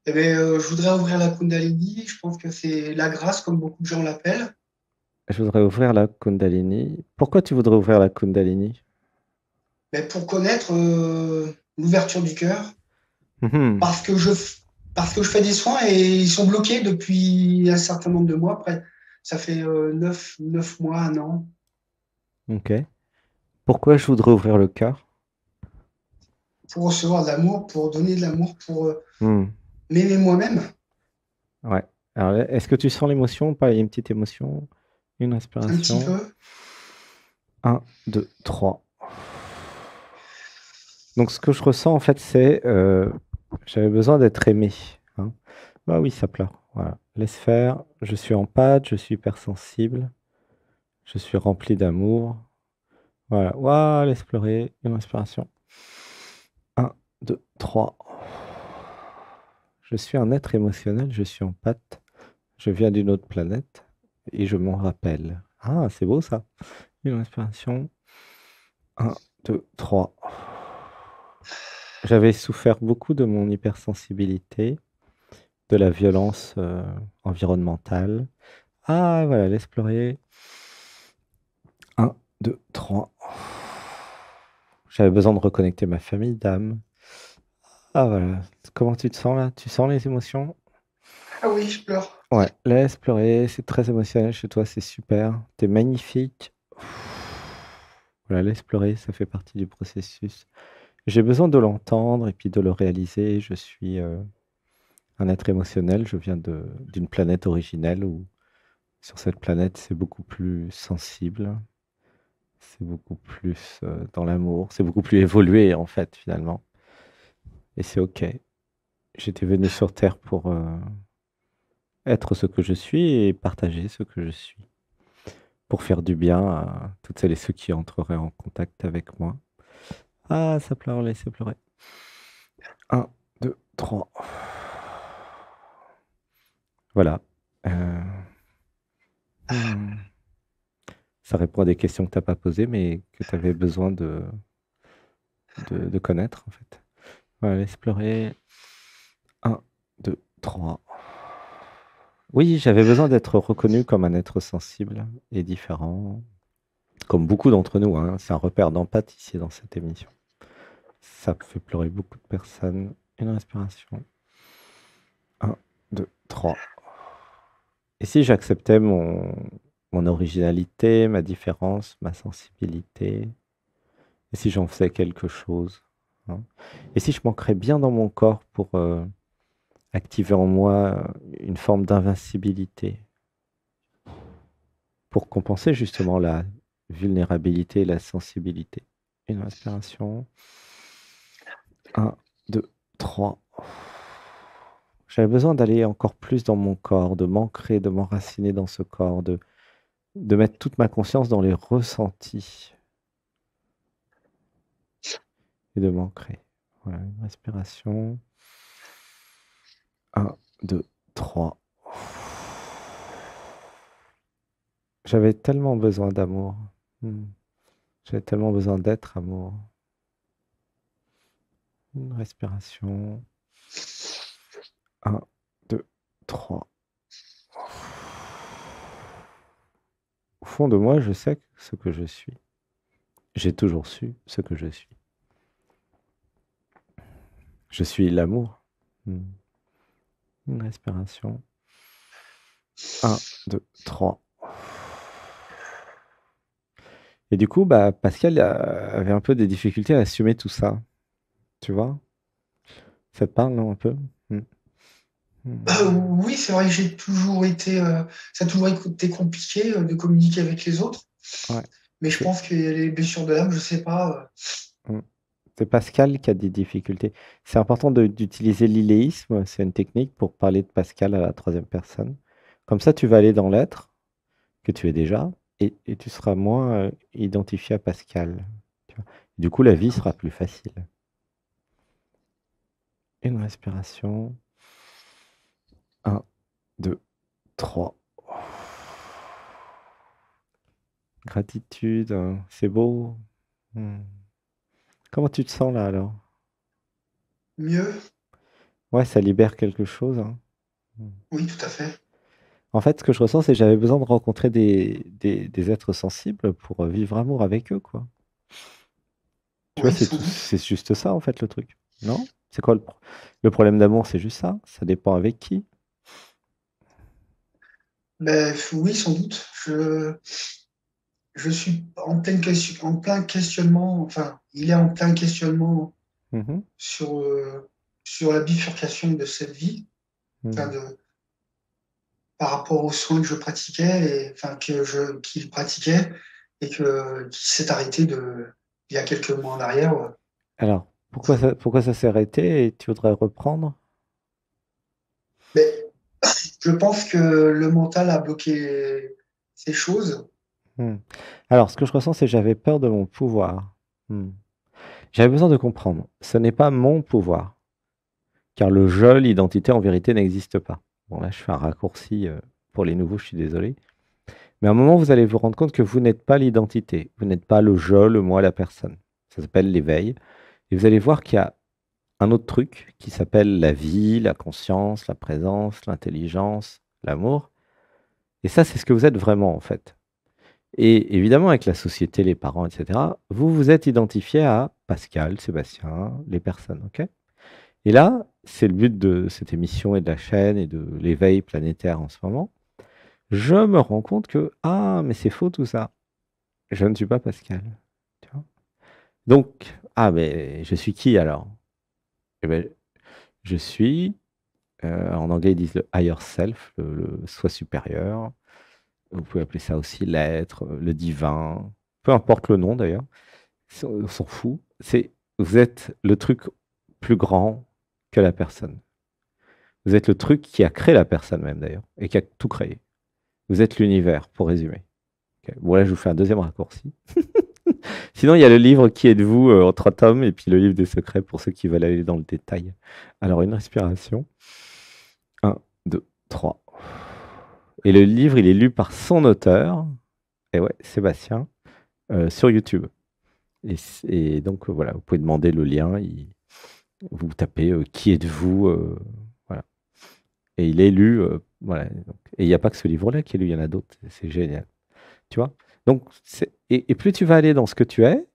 Eh bien, je voudrais ouvrir la Kundalini. Je pense que c'est la grâce, comme beaucoup de gens l'appellent. Je voudrais ouvrir la Kundalini. Pourquoi tu voudrais ouvrir la Kundalini? Mais pour connaître l'ouverture du cœur, Mhm. parce que parce que je fais des soins et ils sont bloqués depuis un certain nombre de mois. Après, ça fait 9 mois, un an, Ok. Pourquoi je voudrais ouvrir le cœur? pour recevoir de l'amour, pour donner de l'amour, pour Hmm. m'aimer moi-même, Ouais. Alors, est-ce que tu sens l'émotion ou pas? Il y a une petite émotion. Une un petit respiration. peu. Un, deux, trois. Donc, ce que je ressens, en fait, c'est j'avais besoin d'être aimé. Hein. Bah oui, ça pleure. Voilà. Laisse faire. Je suis en pâte, je suis hypersensible. Je suis rempli d'amour. Voilà. Waouh, laisse pleurer. Une respiration. Un, deux, trois. Je suis un être émotionnel, je suis en pâte. Je viens d'une autre planète et je m'en rappelle. Ah, c'est beau ça. Une respiration. Un, deux, trois. J'avais souffert beaucoup de mon hypersensibilité, de la violence environnementale. Ah, voilà, laisse pleurer. Un, deux, trois. J'avais besoin de reconnecter ma famille d'âme. Ah, voilà. Comment tu te sens là? Tu sens les émotions? Ah oui, je pleure. Ouais, laisse pleurer. C'est très émotionnel chez toi, c'est super. T'es magnifique. Voilà, laisse pleurer, ça fait partie du processus. J'ai besoin de l'entendre et puis de le réaliser. Je suis un être émotionnel. Je viens d'une planète originelle où sur cette planète, c'est beaucoup plus sensible, c'est beaucoup plus dans l'amour, c'est beaucoup plus évolué en fait finalement. Et c'est OK. J'étais venu sur Terre pour être ce que je suis et partager ce que je suis, pour faire du bien à toutes celles et ceux qui entreraient en contact avec moi. Ah, ça pleure, laissez pleurer. Un, deux, trois. Voilà. Euh, hmm. Ça répond à des questions que tu n'as pas posées, mais que tu avais besoin de connaître, en fait. Voilà, laisse pleurer. Un, deux, trois. Oui, j'avais besoin d'être reconnu comme un être sensible et différent, comme beaucoup d'entre nous, hein. C'est un repère d'empathie ici dans cette émission. Ça fait pleurer beaucoup de personnes. Une respiration. Un, deux, trois. Et si j'acceptais mon originalité, ma différence, ma sensibilité, et si j'en faisais quelque chose, hein, et si je m'ancrais bien dans mon corps pour activer en moi une forme d'invincibilité, pour compenser justement la vulnérabilité et la sensibilité. Une respiration. Un, deux, trois. J'avais besoin d'aller encore plus dans mon corps, de m'ancrer, de m'enraciner dans ce corps, de mettre toute ma conscience dans les ressentis et de m'ancrer. Voilà, une respiration. Un, deux, trois. J'avais tellement besoin d'amour. Hmm. J'avais tellement besoin d'être amour. Une respiration. Un, deux, trois. Au fond de moi, je sais ce que je suis. J'ai toujours su ce que je suis. Je suis l'amour. Hmm. Une respiration. Un, deux, trois. Et du coup, bah, Pascal avait un peu des difficultés à assumer tout ça. Tu vois? Ça te parle, non, un peu? Hmm. Hmm. Oui, c'est vrai que ça a toujours été compliqué de communiquer avec les autres. Ouais. Mais je C'est pense qu'il y a les blessures de l'âme, je sais pas. hmm. C'est Pascal qui a des difficultés. C'est important d'utiliser l'illéisme. C'est une technique pour parler de Pascal à la troisième personne. Comme ça, tu vas aller dans l'être que tu es déjà et tu seras moins identifié à Pascal. Tu vois. Du coup, la vie sera plus facile. Une respiration. Un, deux, trois. Gratitude, hein, c'est beau. Hmm. Comment tu te sens là alors? Mieux, Ouais, ça libère quelque chose, hein. Mm. Oui, tout à fait. En fait, ce que je ressens, c'est que j'avais besoin de rencontrer des êtres sensibles pour vivre amour avec eux, quoi. Tu vois, Oui, sans doute. c'est juste ça, en fait, le truc. Non? C'est quoi le problème d'amour? C'est juste ça? Ça dépend avec qui? Ben, oui, sans doute. Je suis en plein questionnement, enfin, il est en plein questionnement Mhm. sur, sur la bifurcation de cette vie, enfin, Mhm. par rapport aux soins que je pratiquais, enfin, qu'il pratiquait, et qui s'est arrêté il y a quelques mois en arrière. Alors, pourquoi ça s'est arrêté et tu voudrais reprendre? Mais je pense que le mental a bloqué ces choses. Hmm. Alors, ce que je ressens, c'est que j'avais peur de mon pouvoir. Hmm. J'avais besoin de comprendre. Ce n'est pas mon pouvoir, car le je, l'identité, en vérité, n'existe pas. Bon, là, je fais un raccourci pour les nouveaux, je suis désolé. Mais à un moment, vous allez vous rendre compte que vous n'êtes pas l'identité. Vous n'êtes pas le je, le moi, la personne. Ça s'appelle l'éveil. Et vous allez voir qu'il y a un autre truc qui s'appelle la vie, la conscience, la présence, l'intelligence, l'amour. Et ça, c'est ce que vous êtes vraiment, en fait. Et évidemment, avec la société, les parents, etc., vous vous êtes identifié à Pascal, Sébastien, les personnes, ok? Et là, c'est le but de cette émission et de la chaîne et de l'éveil planétaire en ce moment. Je me rends compte que, ah, mais c'est faux tout ça. Je ne suis pas Pascal. Tu vois. Donc, ah, mais je suis qui alors? Eh ben, je suis, en anglais ils disent le higher self, le soi supérieur. Vous pouvez appeler ça aussi l'être, le divin, peu importe le nom d'ailleurs. On s'en fout. Vous êtes le truc plus grand que la personne. Vous êtes le truc qui a créé la personne même d'ailleurs, et qui a tout créé. Vous êtes l'univers, pour résumer. Ok. Bon là, je vous fais un deuxième raccourci. Sinon, il y a le livre Qui êtes-vous en 3 tomes, et puis le livre des secrets pour ceux qui veulent aller dans le détail. Alors, une respiration. Un, 2, 3. Et le livre, il est lu par son auteur, et ouais, Sébastien, sur YouTube. Et donc, voilà, vous pouvez demander le lien. Vous tapez Qui êtes-vous voilà. Et il est lu. Voilà. Et il n'y a pas que ce livre-là qui est lu, il y en a d'autres. C'est génial. Tu vois? Donc, et plus tu vas aller dans ce que tu es,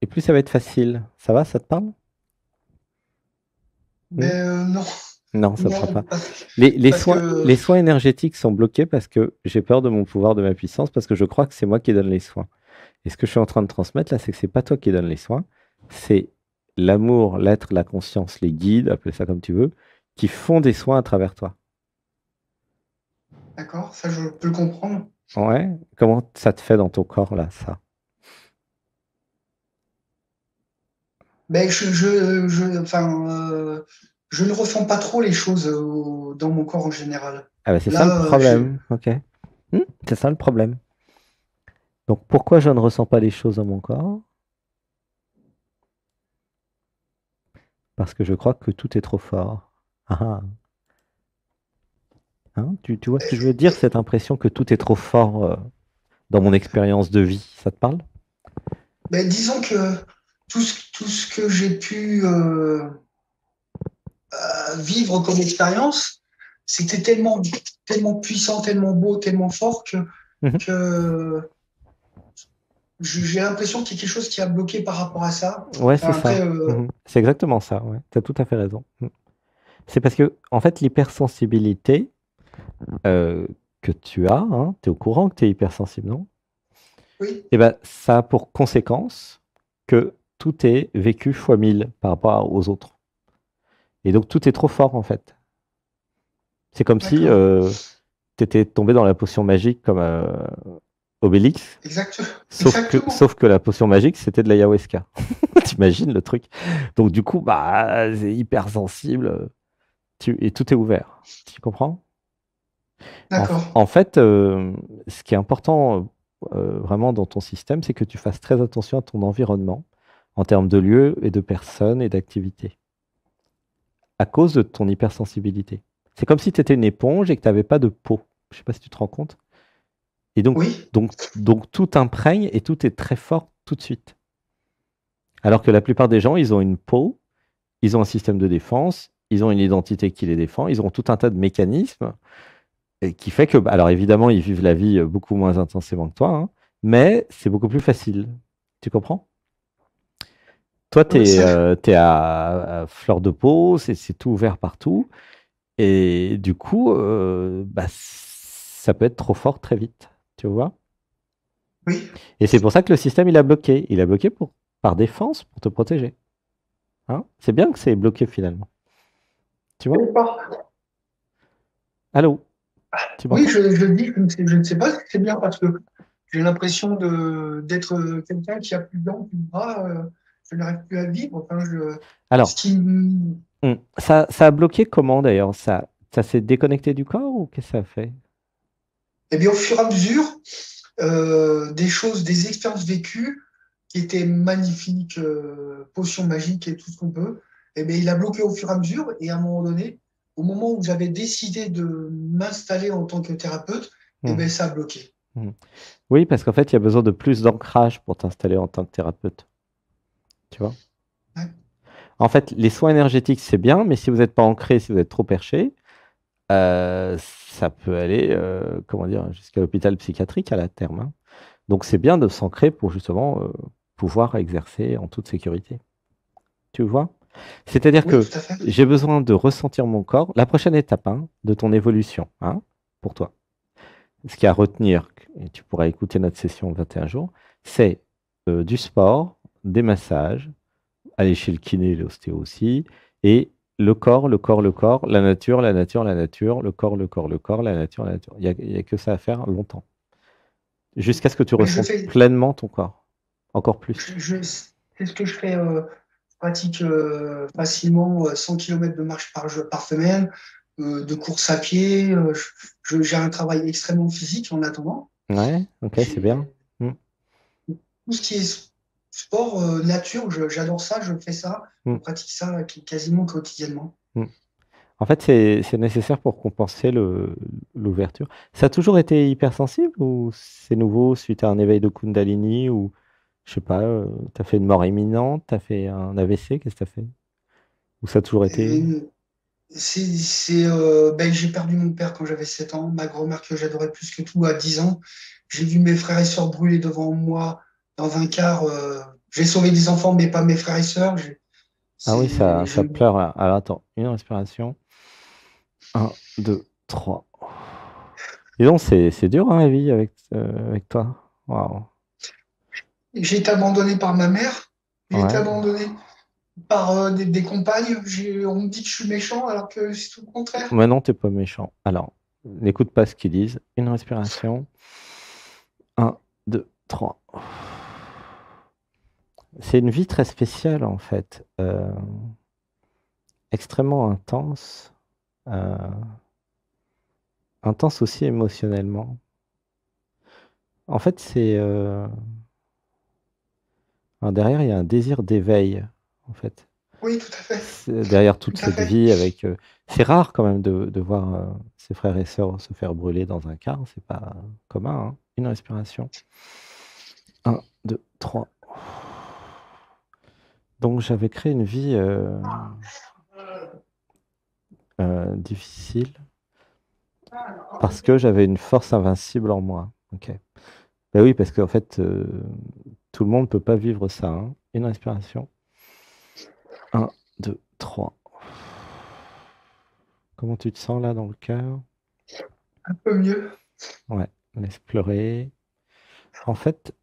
et plus ça va être facile. Ça va, ça te parle? Mais Hmm. non, Non, ça ne te fera non, pas. Les parce soins, que les soins énergétiques sont bloqués parce que j'ai peur de mon pouvoir, de ma puissance, parce que je crois que c'est moi qui donne les soins. Et ce que je suis en train de transmettre là, c'est que c'est pas toi qui donne les soins, c'est l'amour, l'être, la conscience, les guides, appelle ça comme tu veux, qui font des soins à travers toi. d'accord, ça je peux le comprendre. Ouais? Comment ça te fait dans ton corps là, ça? Mais enfin, je ne ressens pas trop les choses dans mon corps en général. Ah ben c'est ça le Là, problème, ok? C'est ça le problème. Donc pourquoi je ne ressens pas les choses dans mon corps? Parce que je crois que tout est trop fort. Ah ah. Hein, tu vois ce que je veux dire, cette impression que tout est trop fort dans mon expérience de vie, ça te parle? ben, disons que tout ce que j'ai pu vivre comme expérience, c'était tellement puissant, tellement beau, tellement fort Mhm. que j'ai l'impression qu'il y a quelque chose qui a bloqué par rapport à ça. Ouais, c'est Enfin, après, ça. Mhm. C'est exactement ça, ouais. Tu as tout à fait raison. C'est parce que, en fait, l'hypersensibilité euh, que tu as, hein, tu es au courant que tu es hypersensible, non? oui, Eh ben, ça a pour conséquence que tout est vécu fois 1000 par rapport aux autres. Et donc, tout est trop fort, en fait. C'est comme si d'accord. tu étais tombé dans la potion magique comme Obélix, Exactement. sauf que la potion magique, c'était de l'ayahuasca. T'imagines le truc? Donc, du coup, bah, c'est hyper sensible et tout est ouvert. Tu comprends? D'accord. En fait, ce qui est important vraiment dans ton système, c'est que tu fasses très attention à ton environnement en termes de lieux et de personnes et d'activités, à cause de ton hypersensibilité. C'est comme si tu étais une éponge et que tu n'avais pas de peau. Je ne sais pas si tu te rends compte. Et Oui, donc tout imprègne et tout est très fort tout de suite. Alors que la plupart des gens, ils ont une peau, ils ont un système de défense, ils ont une identité qui les défend, ils ont tout un tas de mécanismes et qui fait que, bah, alors évidemment, ils vivent la vie beaucoup moins intensément que toi, hein, mais c'est beaucoup plus facile. Tu comprends? Toi, tu Ouais, es, ça, à fleur de peau, c'est tout ouvert partout. Et du coup, bah, ça peut être trop fort très vite. Tu vois? oui. Et c'est pour ça que le système, il a bloqué. Il a bloqué par défense pour te protéger. Hein? C'est bien que c'est bloqué finalement. Tu vois? D'accord. Allô? Tu Oui, m'entends? je le dis, je ne sais pas si c'est bien parce que j'ai l'impression d'être quelqu'un qui a plus de dents, plus de bras, je n'arrive plus à vivre. Enfin, ce Alors, qui, ça a bloqué comment d'ailleurs? Ça s'est déconnecté du corps ou qu'est-ce que ça a fait? eh bien, au fur et à mesure, des choses, des expériences vécues qui étaient magnifiques, potions magiques et tout ce qu'on peut, eh bien, il a bloqué au fur et à mesure. Et à un moment donné, au moment où j'avais décidé de m'installer en tant que thérapeute, eh bien, Mhm. ça a bloqué. Mhm. Oui, parce qu'en fait, il y a besoin de plus d'ancrage pour t'installer en tant que thérapeute. Tu vois? Ouais. En fait, les soins énergétiques, c'est bien, mais si vous n'êtes pas ancré, si vous êtes trop perché, ça peut aller, comment dire, jusqu'à l'hôpital psychiatrique à la terme, hein. Donc c'est bien de s'ancrer pour justement, pouvoir exercer en toute sécurité. Tu vois? C'est-à-dire Oui, que tout à fait. j'ai besoin de ressentir mon corps. La prochaine étape, hein, de ton évolution, hein, pour toi, ce qu'il y a à retenir, et tu pourras écouter notre session 21 jours, c'est, du sport, des massages, aller chez le kiné, l'ostéo aussi, et le corps, le corps, le corps, la nature, la nature, la nature, le corps, le corps, le corps, la nature, la nature. Il y a que ça à faire longtemps, jusqu'à ce que tu Oui, je ressentes fais, pleinement ton corps, encore plus. c'est ce que je fais. Je pratique facilement 100 km de marche par semaine, de course à pied. J'ai un travail extrêmement physique en attendant. Ouais, ok, c'est bien. J'ai Mm, tout ce qui est sport, nature, j'adore ça, je fais ça, je mm, pratique ça quasiment quotidiennement. mm. En fait, c'est nécessaire pour compenser l'ouverture. Ça a toujours été hypersensible ou c'est nouveau suite à un éveil de Kundalini ou, je sais pas, tu as fait une mort imminente, tu as fait un AVC, qu'est-ce que tu as fait? Ou ça a toujours été... Et ben, j'ai perdu mon père quand j'avais 7 ans, ma grand-mère que j'adorais plus que tout à 10 ans. J'ai vu mes frères et sœurs brûler devant moi dans un car. J'ai sauvé des enfants, mais pas mes frères et sœurs. Ah oui, C'est, ça pleure là. Alors attends, une respiration. Un, deux, trois. Dis donc, c'est dur, hein, la vie avec toi. Waouh. j'ai été abandonné par ma mère. J'ai été Ouais. abandonné par des compagnes. On me dit que je suis méchant alors que c'est tout le contraire. Maintenant, t'es pas méchant. Alors, n'écoute pas ce qu'ils disent. Une respiration. Un, deux, trois. C'est une vie très spéciale, en fait. Extrêmement intense. euh, intense aussi émotionnellement. En fait, derrière, il y a un désir d'éveil, en fait. Oui, tout à fait. Derrière Tout toute à cette fait. vie avec, c'est rare quand même de voir, ses frères et sœurs se faire brûler dans un car, c'est pas commun, hein. Une respiration. Un, 2, 3. Donc j'avais créé une vie, difficile parce que j'avais une force invincible en moi. OK. Bah oui, parce qu'en fait, tout le monde peut pas vivre ça, hein. Une respiration. Un, 2, 3. Comment tu te sens là dans le cœur? Un peu mieux. Ouais, laisse pleurer. En fait,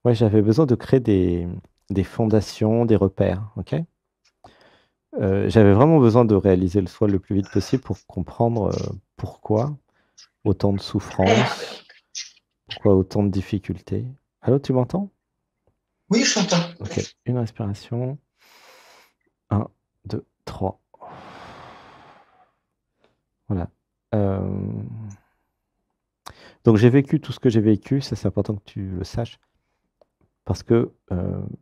ouais, j'avais besoin de créer des fondations, des repères, OK? J'avais vraiment besoin de réaliser le soi le plus vite possible pour comprendre, pourquoi autant de souffrance, pourquoi autant de difficultés. Allô, tu m'entends? Oui, je t'entends. OK, une respiration. Un, 2, 3. Voilà. Hem, donc j'ai vécu tout ce que j'ai vécu, ça c'est important que tu le saches, parce que,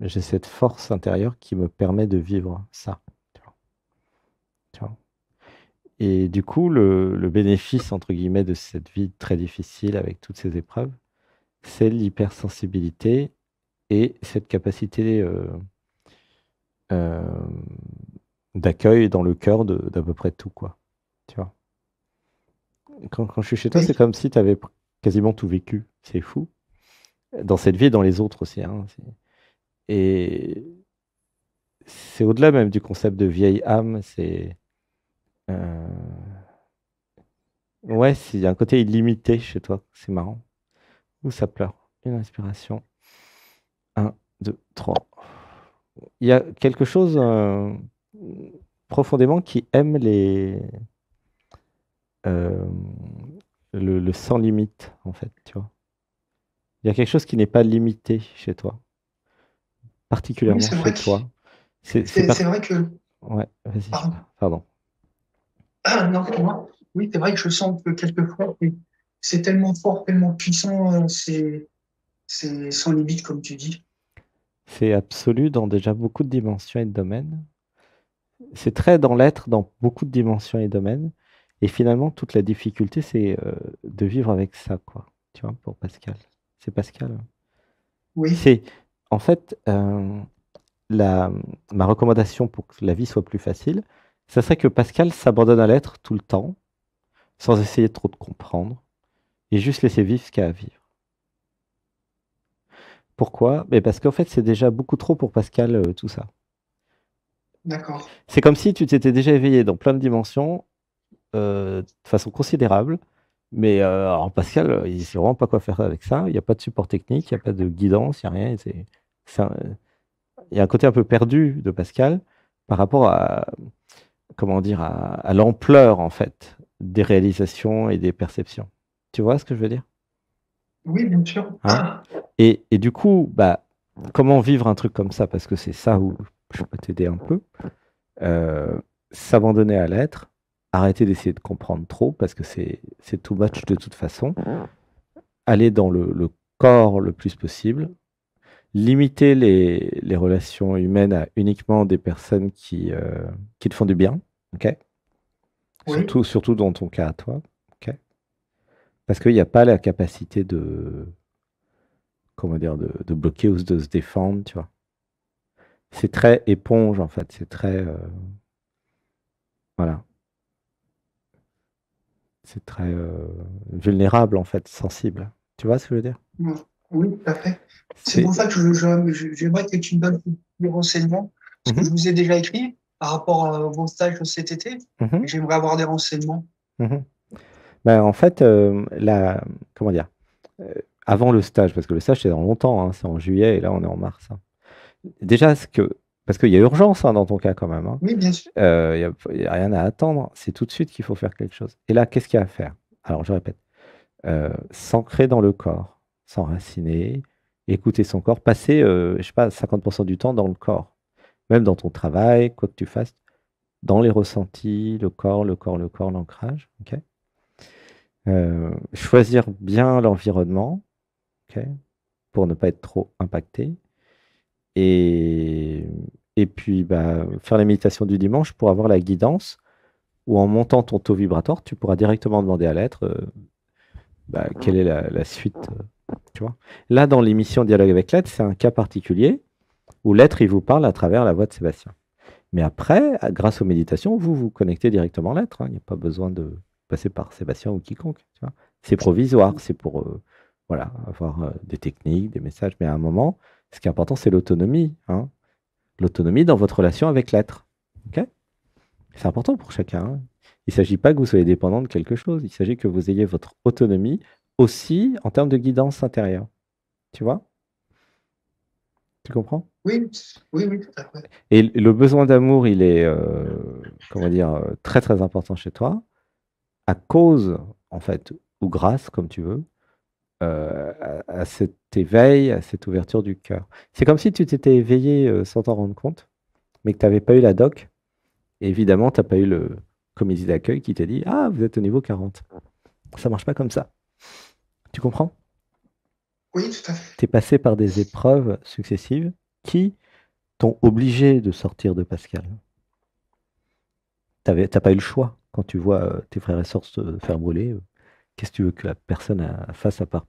j'ai cette force intérieure qui me permet de vivre ça, tu vois? Tu vois? Et du coup, le «bénéfice» entre guillemets de cette vie très difficile avec toutes ces épreuves, c'est l'hypersensibilité et cette capacité, euh, d'accueil dans le cœur d'à peu près tout, quoi. Tu vois. Quand je suis chez toi, c'est Oui, comme si tu avais quasiment tout vécu. C'est fou. Dans cette vie et dans les autres aussi, hein. Et c'est au-delà même du concept de vieille âme. Euh, Ouais, il y a un côté illimité chez toi. C'est marrant. Où ça pleure. Une inspiration. Un, deux, trois. Il y a quelque chose profondément qui aime euh, le sans limite, en fait, tu vois. Il y a quelque chose qui n'est pas limité chez toi, oui, particulièrement c'est vrai chez que toi. C'est c'est vrai que Ouais, vas-y, pardon. pardon. Ah, non, pour moi, oui, c'est vrai que je sens que quelquefois, oui, c'est tellement fort, tellement puissant, c'est sans limite, comme tu dis. C'est absolu dans déjà beaucoup de dimensions et de domaines. C'est très dans l'être, dans beaucoup de dimensions et domaines. Et finalement, toute la difficulté, c'est de vivre avec ça, quoi. Tu vois, pour Pascal. C'est Pascal. Oui, C'est, en fait, la, ma recommandation pour que la vie soit plus facile, ça serait que Pascal s'abandonne à l'être tout le temps, sans essayer trop de comprendre, et juste laisser vivre ce qu'il y a à vivre. Pourquoi? Mais parce qu'en fait, c'est déjà beaucoup trop pour Pascal, tout ça. d'accord. C'est comme si tu t'étais déjà éveillé dans plein de dimensions, de façon considérable. Mais alors Pascal, il sait vraiment pas quoi faire avec ça. Il n'y a pas de support technique, il n'y a pas de guidance, il n'y a rien. Il y a un côté un peu perdu de Pascal par rapport à, comment dire, à l'ampleur en fait des réalisations et des perceptions. Tu vois ce que je veux dire? Oui, bien sûr. Hein? Et du coup, bah, comment vivre un truc comme ça? Parce que c'est ça où je peux t'aider un peu. Euh, S'abandonner à l'être, arrêter d'essayer de comprendre trop parce que c'est too much de toute façon. Aller dans le corps le plus possible, limiter les relations humaines à uniquement des personnes qui te font du bien, ok? Oui, Surtout dans ton cas à toi, ok? Parce qu'il n'y a pas la capacité comment dire, de bloquer ou de se défendre, tu vois. C'est très éponge en fait, c'est très, voilà, c'est très vulnérable en fait, sensible. Tu vois ce que je veux dire? oui, oui, tout à fait. C'est C'est... pour ça que j'aimerais que tu me donnes des renseignements, parce que je Mhm, vous ai déjà écrit par rapport à vos stages de cet été, mhm, et j'aimerais avoir des renseignements. mhm. Ben, en fait, comment dire, euh, avant le stage, parce que le stage c'est dans longtemps, hein, c'est en juillet et là on est en mars, hein. Déjà, parce qu'il y a urgence hein, dans ton cas quand même, hein. Oui, bien sûr. Il y a rien à attendre, c'est tout de suite qu'il faut faire quelque chose. Et là, qu'est-ce qu'il y a à faire? Alors, je répète, s'ancrer dans le corps, s'enraciner, écouter son corps, passer, je sais pas, 50% du temps dans le corps, même dans ton travail, quoi que tu fasses, dans les ressentis, le corps, le corps, le corps, l'ancrage, ok? Choisir bien l'environnement, ok, pour ne pas être trop impacté. Et, et puis, bah, faire la méditation du dimanche pour avoir la guidance, ou en montant ton taux vibratoire, tu pourras directement demander à l'être bah, quelle est la suite. Tu vois. Là, dans l'émission Dialogue avec l'être, c'est un cas particulier où l'être, il vous parle à travers la voix de Sébastien. Mais après, grâce aux méditations, vous vous connectez directement à l'être, hein. Il n'y a pas besoin de passer par Sébastien ou quiconque. Tu vois. C'est provisoire, c'est pour voilà, avoir des techniques, des messages. Mais à un moment, ce qui est important, c'est l'autonomie, hein. L'autonomie dans votre relation avec l'être. Ok. C'est important pour chacun, hein. Il ne s'agit pas que vous soyez dépendant de quelque chose. Il s'agit que vous ayez votre autonomie aussi en termes de guidance intérieure. Tu vois? Tu comprends? Oui, oui, oui, tout à fait. Et le besoin d'amour, il est, comment dire, très très important chez toi, à cause, en fait, ou grâce, comme tu veux, à cet éveil, à cette ouverture du cœur. C'est comme si tu t'étais éveillé sans t'en rendre compte, mais que tu n'avais pas eu la doc. Et évidemment, tu n'as pas eu le comité d'accueil qui t'a dit, ah, vous êtes au niveau 40. Ça marche pas comme ça. Tu comprends? Oui, tout à fait. Tu es passé par des épreuves successives qui t'ont obligé de sortir de Pascal. T'as pas eu le choix. Quand tu vois tes frères et sœurs se faire brûler, qu'est-ce que tu veux que la personne fasse à part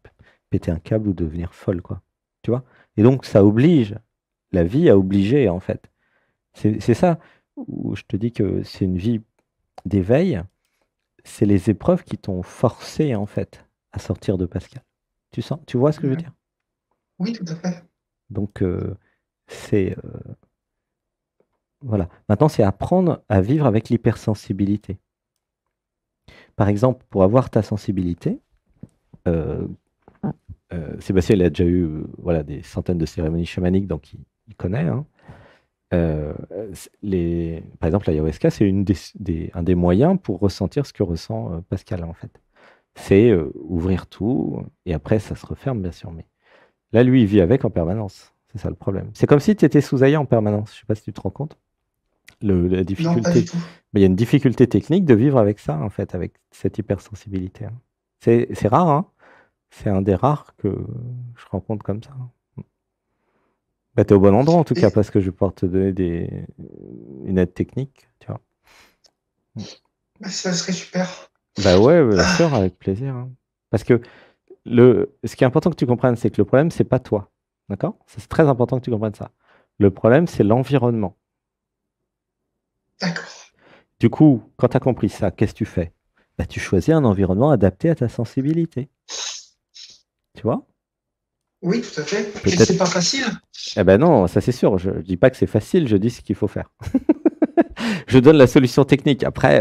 péter un câble ou devenir folle, quoi. Tu vois? Et donc, ça oblige, la vie a obligé, en fait, C'est ça où je te dis que c'est une vie d'éveil. C'est les épreuves qui t'ont forcé, en fait, à sortir de Pascal. Tu vois ce que je veux Ouais. dire? Oui, tout à fait. Donc, c'est voilà. Maintenant, c'est apprendre à vivre avec l'hypersensibilité. Par exemple, pour avoir ta sensibilité, euh, Sébastien, il a déjà eu voilà, des centaines de cérémonies chamaniques, donc il connaît, hein. Par exemple, l'ayahuasca, c'est un des moyens pour ressentir ce que ressent Pascal, en fait. C'est ouvrir tout, et après, ça se referme, bien sûr. Mais là, lui, il vit avec en permanence. C'est ça le problème. C'est comme si tu étais sous AIA en permanence. Je ne sais pas si tu te rends compte. La Non, pas difficulté, du tout. mais il y a une difficulté technique de vivre avec ça, en fait, avec cette hypersensibilité, hein. C'est rare, hein. C'est un des rares que je rencontre comme ça. Bah, tu es au bon endroit, en tout cas, Et parce que je vais pouvoir te donner une aide technique, tu vois. bah, ça serait super. Bah ouais, bien Ah, sûr, avec plaisir, hein. Parce que ce qui est important que tu comprennes, c'est que le problème, c'est pas toi. D'accord? C'est très important que tu comprennes ça. Le problème, c'est l'environnement. d'accord. Du coup, quand tu as compris ça, qu'est-ce que tu fais? Bah, tu choisis un environnement adapté à ta sensibilité. Tu vois? Oui, tout à fait. Et Peut-être. c'est pas facile. Eh ben non, ça c'est sûr. Je ne dis pas que c'est facile, je dis ce qu'il faut faire. Je donne la solution technique. Après,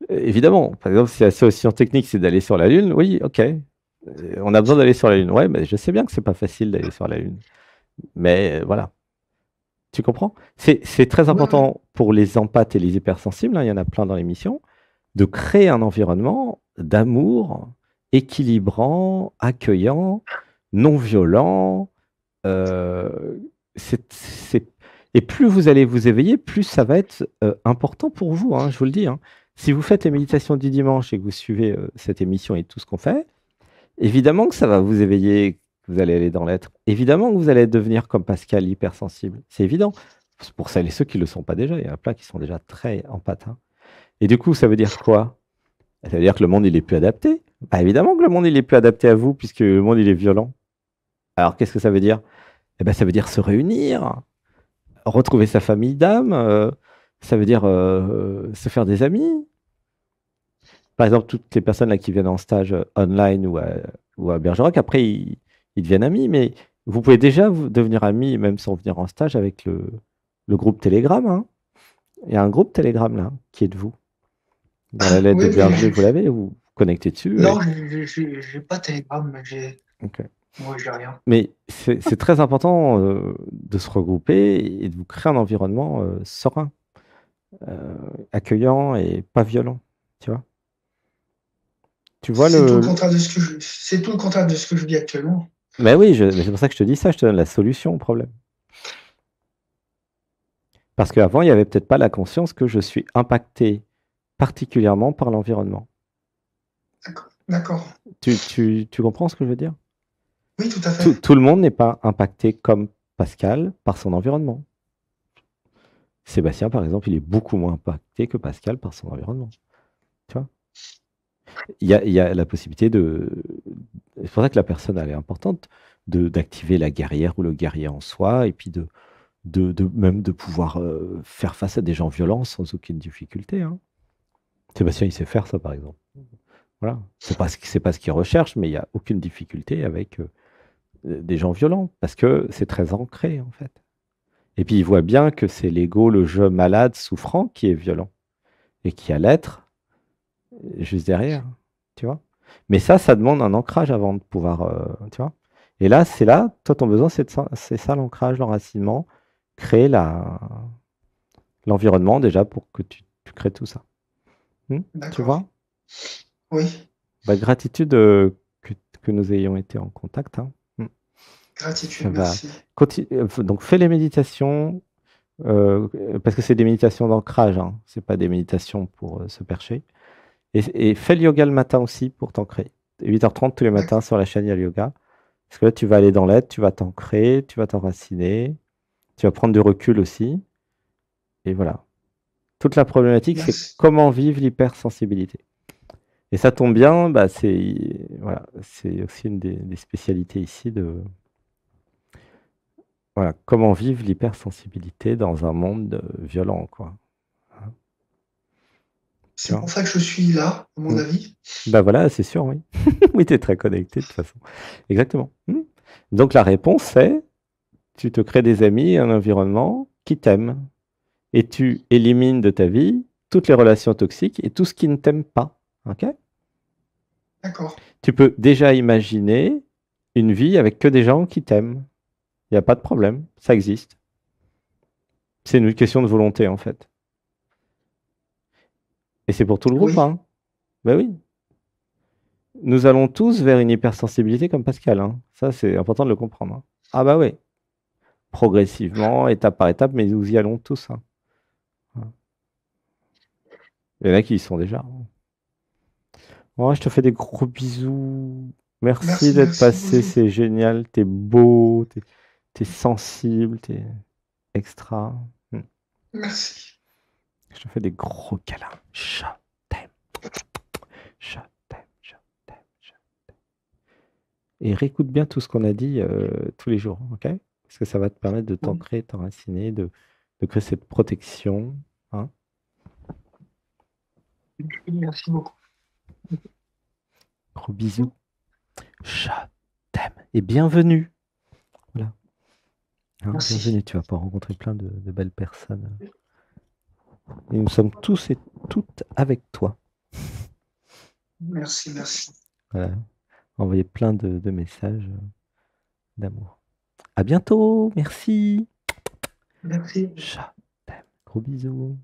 évidemment, par exemple, si la solution technique, c'est d'aller sur la Lune, oui, ok. On a besoin d'aller sur la Lune. Ouais, mais je sais bien que c'est pas facile d'aller sur la Lune. Mais voilà. Tu comprends? C'est très Oui, oui. important pour les empathes et les hypersensibles, hein, il y en a plein dans l'émission, de créer un environnement d'amour équilibrant, accueillant, non violent. euh, c'est- Et plus vous allez vous éveiller, plus ça va être important pour vous, hein, je vous le dis, hein. Si vous faites les méditations du dimanche et que vous suivez cette émission et tout ce qu'on fait, évidemment que ça va vous éveiller, que vous allez aller dans l'être. Évidemment que vous allez devenir comme Pascal, hypersensible. C'est évident. C'est pour celles et ceux qui ne le sont pas déjà. Il y en a plein qui sont déjà très empathes, hein. Et du coup, ça veut dire quoi? Ça veut dire que le monde, il est plus adapté. Bah, évidemment que le monde, il est plus adapté à vous, puisque le monde, il est violent. Alors, qu'est-ce que ça veut dire? Eh ben, ça veut dire se réunir, retrouver sa famille d'âme, ça veut dire se faire des amis. Par exemple, toutes les personnes là qui viennent en stage online ou à Bergerac, après, ils deviennent amis, mais vous pouvez déjà devenir amis, même sans venir en stage, avec le groupe Telegram, hein. Il y a un groupe Telegram là, qui est de vous. Dans la lettre Oui, de mais Berger, vous l'avez, vous vous connectez dessus. non, j'ai pas Telegram, mais Ok. moi, j'ai rien. Mais c'est très important de se regrouper et de vous créer un environnement serein, euh, accueillant et pas violent. Tu vois? Tu vois C'est tout le le. contraire de ce que c'est tout le contraire de ce que je vis actuellement. Mais oui, mais c'est pour ça que je te dis ça, je te donne la solution au problème. Parce qu'avant, il n'y avait peut-être pas la conscience que je suis impacté particulièrement par l'environnement. D'accord. D'accord. Tu comprends ce que je veux dire? Oui, tout à fait. Tout le monde n'est pas impacté comme Pascal par son environnement. Sébastien, par exemple, il est beaucoup moins impacté que Pascal par son environnement. Tu vois? Il y a la possibilité de. C'est pour ça que la personne, elle est importante, d'activer la guerrière ou le guerrier en soi, et puis même de pouvoir faire face à des gens violents sans aucune difficulté, hein. Sébastien, il sait faire ça, par exemple. Voilà. C'est pas ce qu'il recherche, mais il n'y a aucune difficulté avec des gens violents, parce que c'est très ancré, en fait. Et puis, il voit bien que c'est l'ego, le jeu malade, souffrant, qui est violent, et qui a l'être juste derrière, tu vois. Mais ça demande un ancrage avant de pouvoir, tu vois. Et là, toi, ton besoin, c'est ça l'ancrage, l'enracinement, créer l'environnement déjà pour que tu crées tout ça. Tu D'accord. vois? Oui. Bah, gratitude que nous ayons été en contact, hein. Ça Gratitude, va. merci. Donc, fais les méditations, euh, parce que c'est des méditations d'ancrage, hein. C'est pas des méditations pour se percher. Et fais le yoga le matin aussi pour t'ancrer. 8h30 tous les matins D'accord. sur la chaîne, il y a le yoga. Parce que là, tu vas aller dans l'être, tu vas t'ancrer, tu vas t'enraciner, tu vas prendre du recul aussi. Et voilà. Toute la problématique, c'est Merci. comment vivre l'hypersensibilité. Et ça tombe bien, bah, voilà, c'est aussi une des spécialités ici Voilà, comment vivre l'hypersensibilité dans un monde violent, quoi. Hein, tu C'est vois? pour ça que je suis là, à mon Mm. avis. Bah voilà, c'est sûr, oui. Oui, tu es très connecté de toute façon. Exactement. Donc la réponse c'est, tu te crées des amis, un environnement qui t'aime. Et tu élimines de ta vie toutes les relations toxiques et tout ce qui ne t'aime pas. Ok? D'accord. Tu peux déjà imaginer une vie avec que des gens qui t'aiment. Il n'y a pas de problème, ça existe. C'est une question de volonté en fait. Et c'est pour tout le groupe, Oui. hein. Ben oui. Nous allons tous vers une hypersensibilité comme Pascal, hein. Ça, c'est important de le comprendre, hein. Ah bah oui. Progressivement, étape par étape, mais nous y allons tous, hein. Il y en a qui y sont déjà, hein. Oh, je te fais des gros bisous. Merci Merci, d'être merci. passé, c'est génial. T'es beau, t'es sensible, t'es extra. Merci. Je te fais des gros câlins. Je t'aime. Je t'aime. Je t'aime. Et réécoute bien tout ce qu'on a dit tous les jours, ok? Parce que ça va te permettre de Oui. t'ancrer, t'enraciner, de créer cette protection, hein. Merci beaucoup. Gros bisous. Je t'aime. Et bienvenue. Voilà. Hein, Merci. bienvenue, tu vas pouvoir rencontrer plein de belles personnes. Et nous sommes tous et toutes avec toi. Merci, merci. Voilà. Envoyer plein de messages d'amour. À bientôt. Merci. Merci. Je t'aime. Gros bisous.